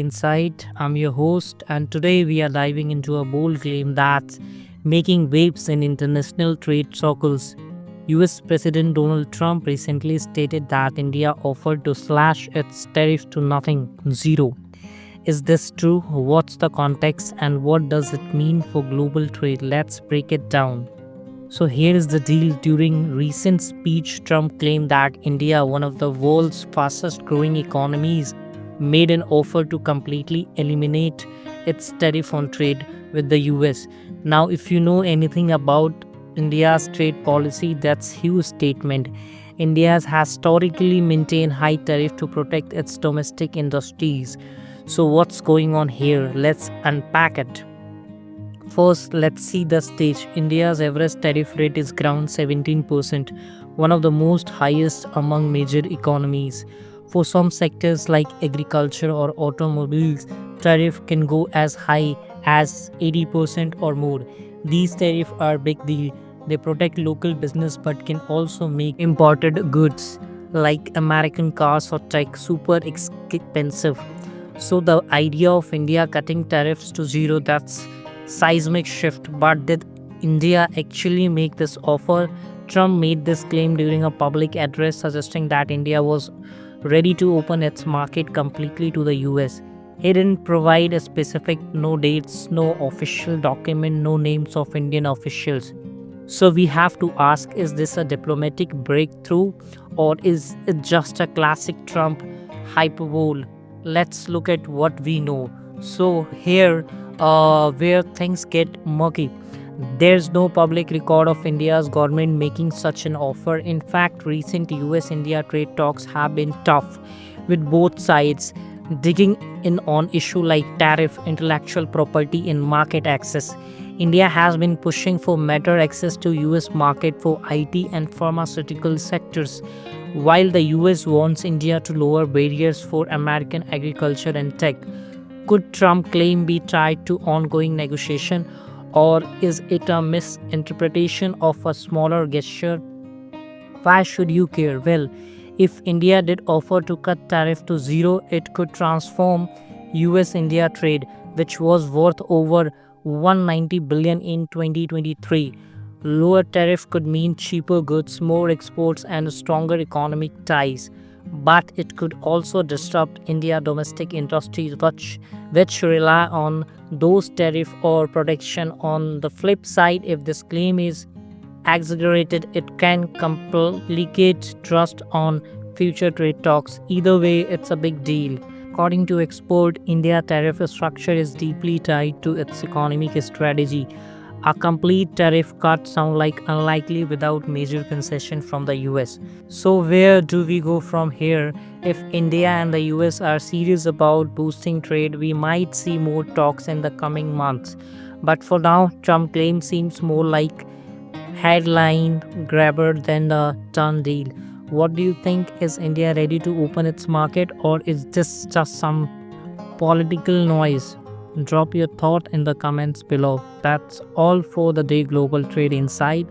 Insight. I'm your host, and today we are diving into a bold claim that's making waves in international trade circles. US President Donald Trump recently stated that India offered to slash its tariff to nothing, zero. Is this true? What's the context and what does it mean for global trade? Let's break it down. So here is the deal. During recent speech, Trump claimed that India, one of the world's fastest growing economies, made an offer to completely eliminate its tariff on trade with the US. Now, if you know anything about India's trade policy, that's huge statement. India has historically maintained high tariff to protect its domestic industries. So what's going on here? Let's unpack it. First, let's see the stage. India's average tariff rate is around 17%, one of the most highest among major economies. For some sectors like agriculture or automobiles, tariff can go as high as 80% or more. These tariffs are big deal. They protect local business but can also make imported goods like American cars or tech super expensive. So the idea of India cutting tariffs to zero, that's seismic shift. But did India actually make this offer? Trump made this claim during a public address suggesting that India was ready to open its market completely to the US. He didn't provide a specific no dates, no official document, no names of Indian officials. So we have to ask, is this a diplomatic breakthrough or is it just a classic Trump hyperbole? Let's look at what we know. So here where things get murky. There's no public record of India's government making such an offer. In fact, recent US India trade talks have been tough, with both sides digging in on issues like tariff, intellectual property, and market access. India has been pushing for better access to US market for IT and pharmaceutical sectors, while the US wants India to lower barriers for American agriculture and tech. Could Trump claim be tied to ongoing negotiation, or is it a misinterpretation of a smaller gesture? Why should you care? Well, if India did offer to cut tariff to zero, it could transform US India trade, which was worth over 190 billion in 2023. Lower tariff could mean cheaper goods, more exports, and stronger economic ties. But it could also disrupt India domestic industries which rely on those tariff or protection. On the flip side, if this claim is exaggerated, it can complicate trust on future trade talks. Either way, it's a big deal. According to expert, India tariff structure is deeply tied to its economic strategy. A complete tariff cut sounds like unlikely without major concession from the US. So where do we go from here? If India and the US are serious about boosting trade, we might see more talks in the coming months. But for now, Trump claim seems more like headline grabber than a done deal. What do you think? Is India ready to open its market, or is this just some political noise? Drop your thought in the comments below. That's all for the day global trade insight.